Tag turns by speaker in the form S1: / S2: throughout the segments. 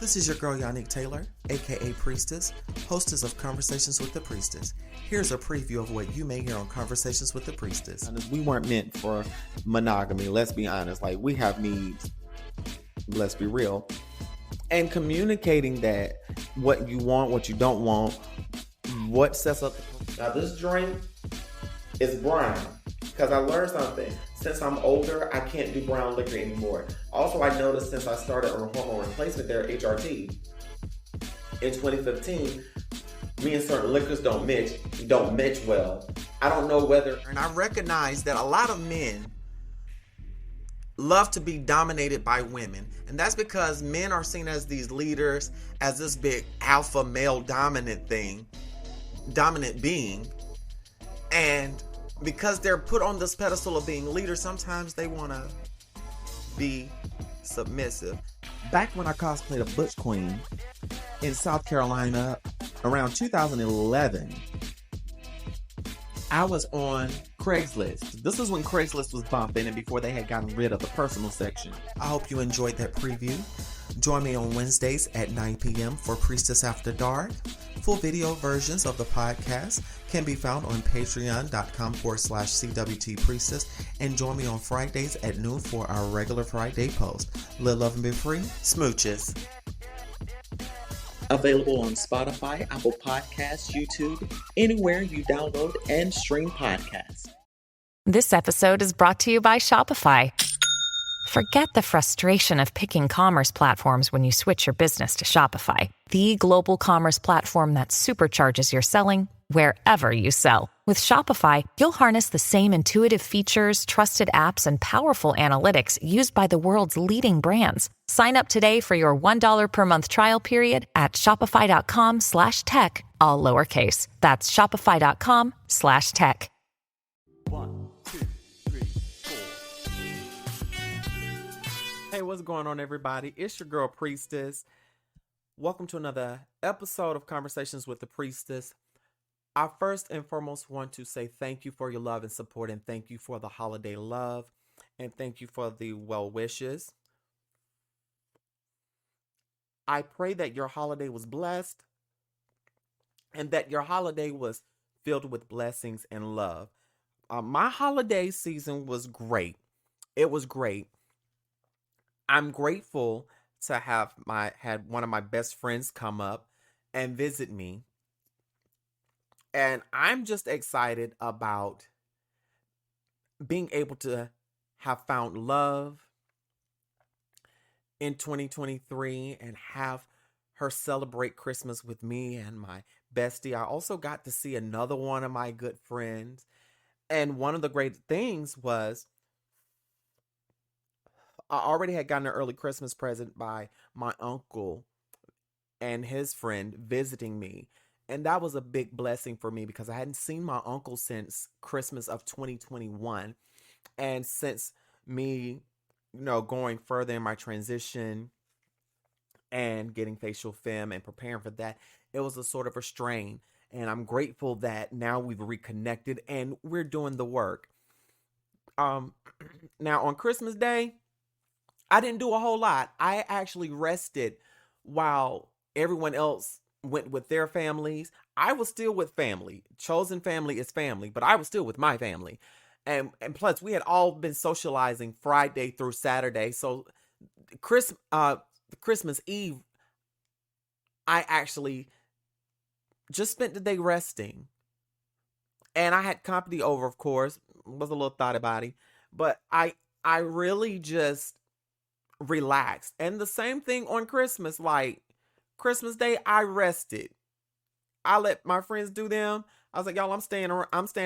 S1: This is your girl Yannick Taylor, aka Priestess, hostess of Conversations with the Priestess. Here's a preview of what you may hear on Conversations with the Priestess.
S2: We weren't meant for monogamy, let's be honest. Like, we have needs, let's be real. And communicating that, what you want, what you don't want, what sets up. Now this drink is brown, because I learned something. Since I'm older, I can't do brown liquor anymore. Also, I noticed since I started on hormone replacement therapy, HRT, in 2015, me and certain liquors don't match well. I don't know whether...
S1: And I recognize that a lot of men love to be dominated by women. And that's because men are seen as these leaders, as this big alpha male dominant being. And because they're put on this pedestal of being leaders, sometimes they want to be submissive. Back when I cosplayed a Butch Queen in South Carolina around 2011, I was on Craigslist. This is when Craigslist was bumping and before they had gotten rid of the personal section. I hope you enjoyed that preview. Join me on Wednesdays at 9 p.m. for Priestess After Dark. Full video versions of the podcast can be found on patreon.com/CWT Priestess, and join me on Fridays at noon for our regular Friday post. Live, love, and be free. Smooches.
S3: Available on Spotify, Apple Podcasts, YouTube, anywhere you download and stream podcasts.
S4: This episode is brought to you by Shopify. Forget the frustration of picking commerce platforms when you switch your business to Shopify, the global commerce platform that supercharges your selling wherever you sell. With Shopify, you'll harness the same intuitive features, trusted apps, and powerful analytics used by the world's leading brands. Sign up today for your $1 per month trial period at shopify.com/tech, all lowercase. That's shopify.com/tech.
S1: 1, 2, 3, 4. Hey, what's going on, everybody? It's your girl Priestess. Welcome to another episode of Conversations with the Priestess. I first and foremost want to say thank you for your love and support, and thank you for the holiday love, and thank you for the well wishes. I pray that your holiday was blessed and that your holiday was filled with blessings and love. My holiday season was great. It was great. I'm grateful to have had one of my best friends come up and visit me. And I'm just excited about being able to have found love in 2023 and have her celebrate Christmas with me and my bestie. I also got to see another one of my good friends. And one of the great things was I already had gotten an early Christmas present by my uncle and his friend visiting me. And that was a big blessing for me because I hadn't seen my uncle since Christmas of 2021. And since me, going further in my transition and getting facial femme and preparing for that, it was a sort of a strain. And I'm grateful that now we've reconnected and we're doing the work. Now on Christmas Day, I didn't do a whole lot. I actually rested while everyone else went with their families. I was still with family. Chosen family is family, but I was still with my family. And plus, we had all been socializing Friday through Saturday. So Christmas Eve, I actually just spent the day resting. And I had company over, of course. Was a little thoughty body. But I really just relaxed. And the same thing on Christmas. Like, Christmas Day, I rested. I let my friends do them. I was like, y'all, I'm staying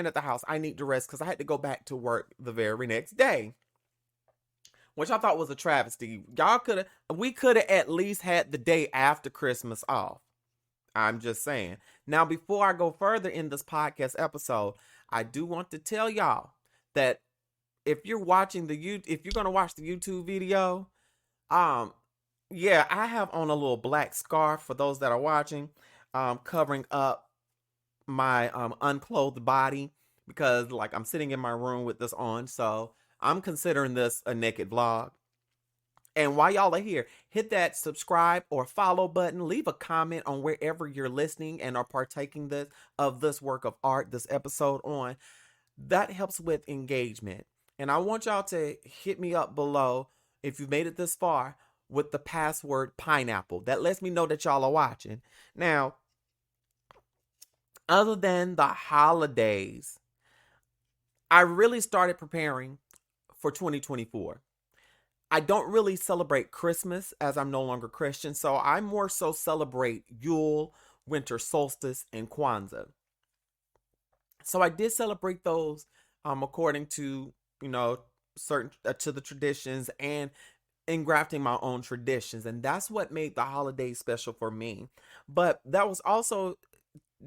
S1: at the house. I need to rest because I had to go back to work the very next day, which I thought was a travesty. We could have at least had the day after Christmas off. I'm just saying. Now, before I go further in this podcast episode, I do want to tell y'all that if you're going to watch the YouTube video, yeah, I have on a little black scarf for those that are watching, covering up my unclothed body because I'm sitting in my room with this on. So I'm considering this a naked vlog. And while y'all are here, hit that subscribe or follow button. Leave a comment on wherever you're listening and are partaking of this work of art, this episode on. That helps with engagement. And I want y'all to hit me up below if you've made it this far with the password pineapple. That lets me know that y'all are watching. Now, other than the holidays, I really started preparing for 2024. I don't really celebrate Christmas as I'm no longer Christian, so I more so celebrate Yule, winter solstice, and Kwanzaa. So I did celebrate those according to, certain to the traditions and engrafting my own traditions. And that's what made the holidays special for me. But that was also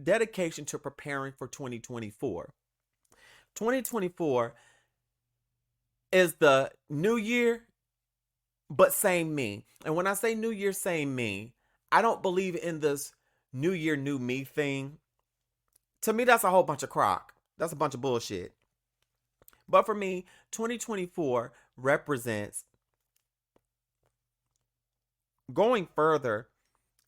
S1: dedication to preparing for 2024. 2024 is the new year, but same me. And when I say new year, same me, I don't believe in this new year, new me thing. To me, that's a whole bunch of crock. That's a bunch of bullshit. But for me, 2024 represents going further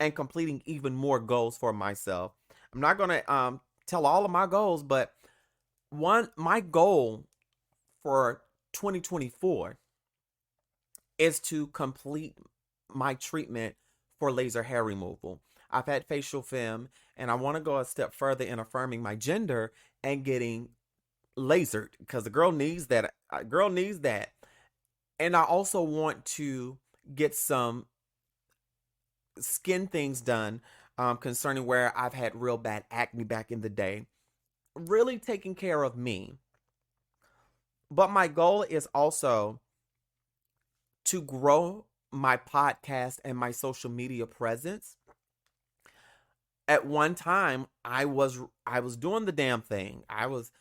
S1: and completing even more goals for myself. I'm not going to tell all of my goals, but my goal for 2024 is to complete my treatment for laser hair removal. I've had facial femme, and I want to go a step further in affirming my gender and getting lasered because the girl needs that. Girl needs that. And I also want to get some skin things done concerning where I've had real bad acne back in the day. Really taking care of me. But my goal is also to grow my podcast and my social media presence. At one time, I was doing the damn thing. I was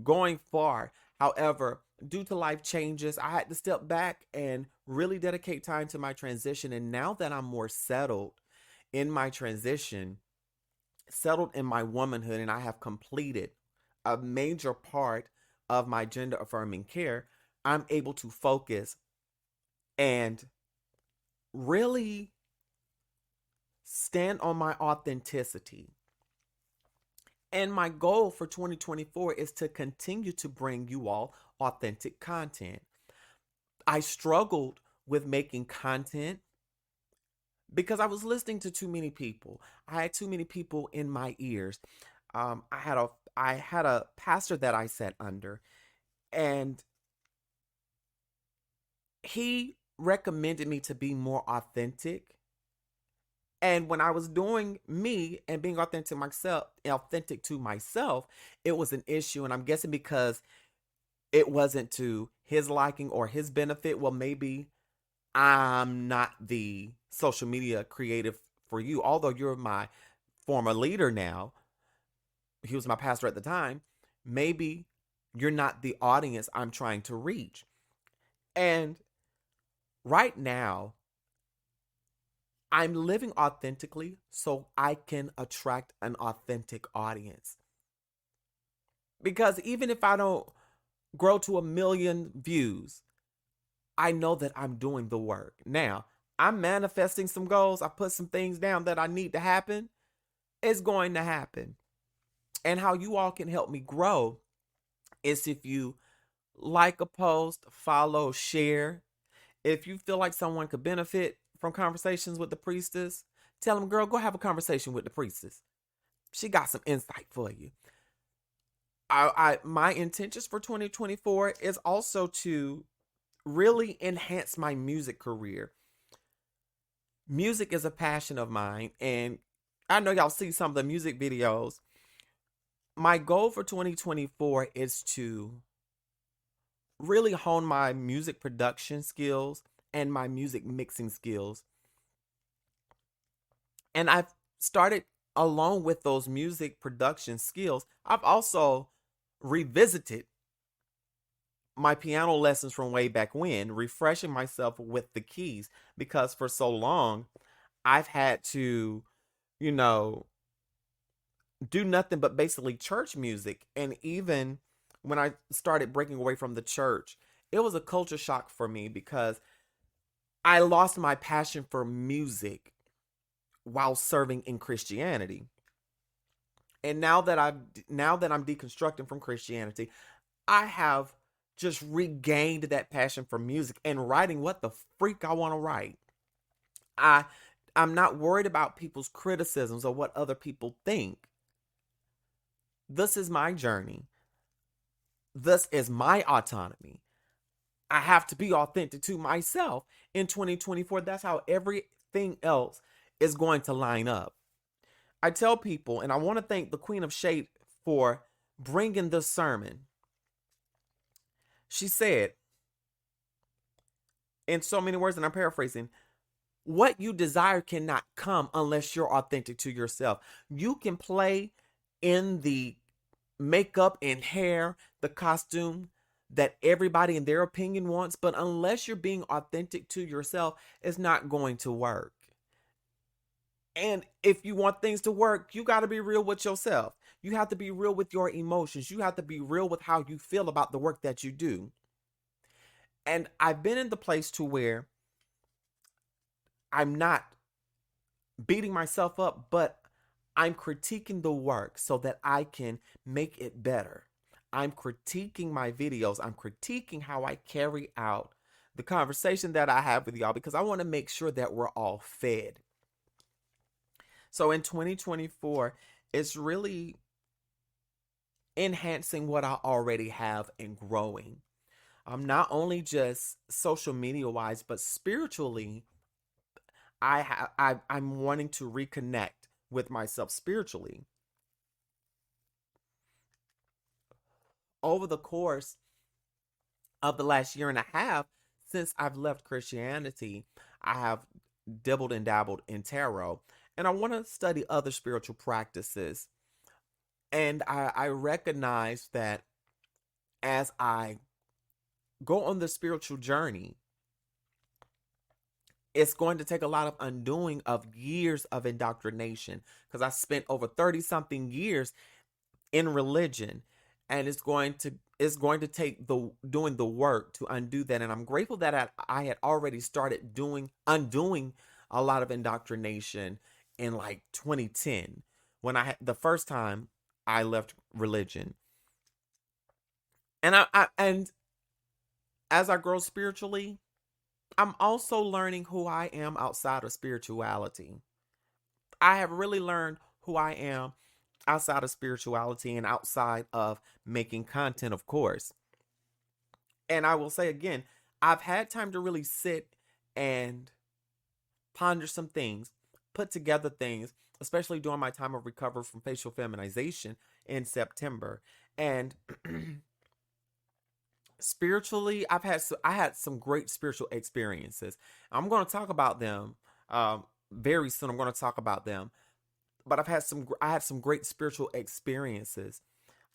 S1: going far. However, due to life changes, I had to step back and really dedicate time to my transition. And now that I'm more settled in my transition, settled in my womanhood, and I have completed a major part of my gender affirming care, I'm able to focus and really stand on my authenticity. And my goal for 2024 is to continue to bring you all authentic content. I struggled with making content because I was listening to too many people. I had too many people in my ears. I had a pastor that I sat under, and he recommended me to be more authentic. And when I was doing me and being authentic to myself, it was an issue. And I'm guessing because it wasn't to his liking or his benefit. Well, maybe I'm not the social media creative for you. Although you're my former leader now, he was my pastor at the time. Maybe you're not the audience I'm trying to reach. And right now, I'm living authentically so I can attract an authentic audience. Because even if I don't grow to 1 million views, I know that I'm doing the work. Now, I'm manifesting some goals. I put some things down that I need to happen. It's going to happen. And how you all can help me grow is if you like a post, follow, share. If you feel like someone could benefit from conversations with the priestess, tell them, girl, go have a conversation with the priestess. She got some insight for you. My intentions for 2024 is also to really enhance my music career. Music is a passion of mine, and I know y'all see some of the music videos. My goal for 2024 is to really hone my music production skills and my music mixing skills. And I've started, along with those music production skills, I've also revisited my piano lessons from way back when, refreshing myself with the keys, because for so long I've had to, do nothing but basically church music. And even when I started breaking away from the church, it was a culture shock for me because I lost my passion for music while serving in Christianity. And now that I'm deconstructing from Christianity, I have just regained that passion for music and writing what the freak I want to write. I'm not worried about people's criticisms or what other people think. This is my journey. This is my autonomy. I have to be authentic to myself in 2024. That's how everything else is going to line up. I tell people, and I want to thank the Queen of Shade for bringing this sermon. She said, in so many words, and I'm paraphrasing, what you desire cannot come unless you're authentic to yourself. You can play in the makeup and hair, the costume that everybody in their opinion wants, but unless you're being authentic to yourself, it's not going to work. And if you want things to work, you got to be real with yourself. You have to be real with your emotions. You have to be real with how you feel about the work that you do. And I've been in the place to where I'm not beating myself up, but I'm critiquing the work so that I can make it better. I'm critiquing my videos. I'm critiquing how I carry out the conversation that I have with y'all because I want to make sure that we're all fed. So in 2024, it's really enhancing what I already have and growing. Not only just social media wise, but spiritually, I'm wanting to reconnect with myself spiritually. Over the course of the last year and a half, since I've left Christianity, I have dibbled and dabbled in tarot, and I want to study other spiritual practices. And I recognize that as I go on the spiritual journey, it's going to take a lot of undoing of years of indoctrination because I spent over 30 something years in religion, and it's going to take doing the work to undo that. And I'm grateful that I had already started undoing a lot of indoctrination in like 2010 when the first time I left religion. And and as I grow spiritually, I'm also learning who I am outside of spirituality. I have really learned who I am outside of spirituality and outside of making content, of course. And I will say again, I've had time to really sit and ponder some things, put together things, especially during my time of recovery from facial feminization in September. And spiritually, I had some great spiritual experiences. I'm going to talk about them very soon. I'm going to talk about them. But I had some great spiritual experiences.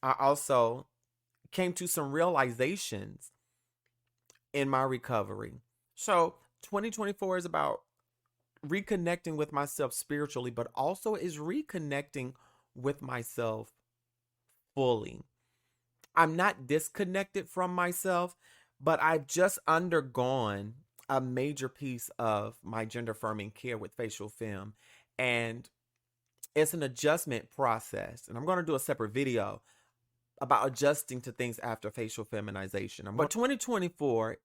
S1: I also came to some realizations in my recovery. So 2024 is about reconnecting with myself spiritually, but also is reconnecting with myself fully. I'm not disconnected from myself, but I've just undergone a major piece of my gender affirming care with facial femme, and it's an adjustment process. And I'm going to do a separate video about adjusting to things after facial feminization. But 2024,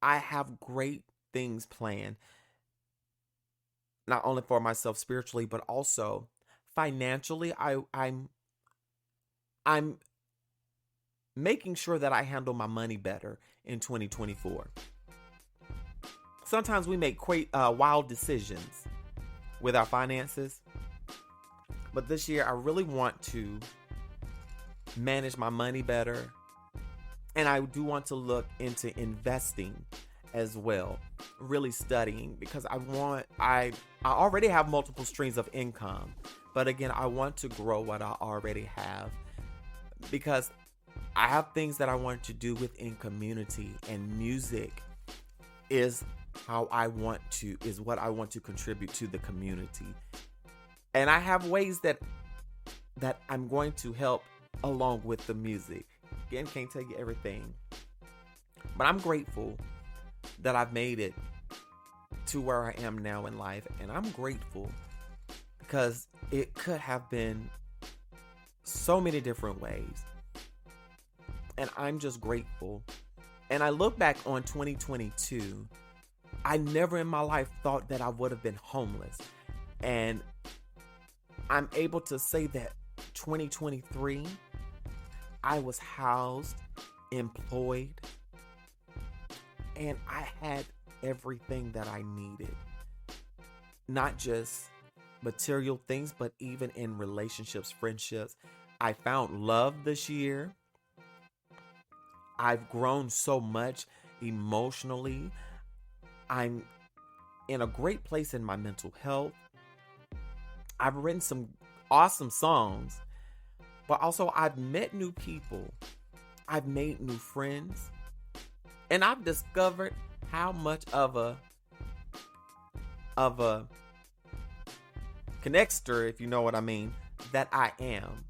S1: I have great things planned, not only for myself spiritually, but also financially. I'm making sure that I handle my money better in 2024. Sometimes we make wild decisions with our finances, but this year I really want to manage my money better, and I do want to look into investing as well, really studying, because I already have multiple streams of income, but again, I want to grow what I already have, because I have things that I want to do within community, and music is what I want to contribute to the community. And I have ways that I'm going to help along with the music. Again, can't tell you everything, but I'm grateful that I've made it to where I am now in life. And I'm grateful because it could have been so many different ways. And I'm just grateful. And I look back on 2022. I never in my life thought that I would have been homeless. And I'm able to say that 2023, I was housed, employed, and I had everything that I needed. Not just material things, but even in relationships, friendships. I found love this year. I've grown so much emotionally. I'm in a great place in my mental health. I've written some awesome songs, but also I've met new people. I've made new friends, and I've discovered how much of a connector, if you know what I mean, that I am.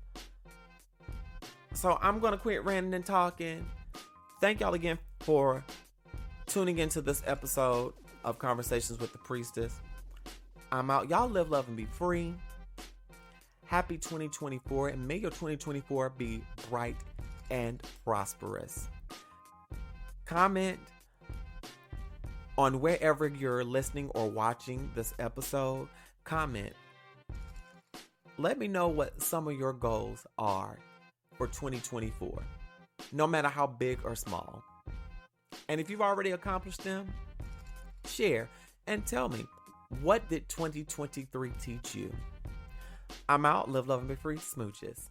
S1: So I'm going to quit ranting and talking. Thank y'all again for tuning into this episode of Conversations with the Priestess. I'm out. Y'all live, love, and be free. Happy 2024, and may your 2024 be bright and prosperous. Comment on wherever you're listening or watching this episode. Comment. Let me know what some of your goals are for 2024, no matter how big or small. And if you've already accomplished them, share and tell me, what did 2023 teach you? I'm out. Live, love, and be free. Smooches.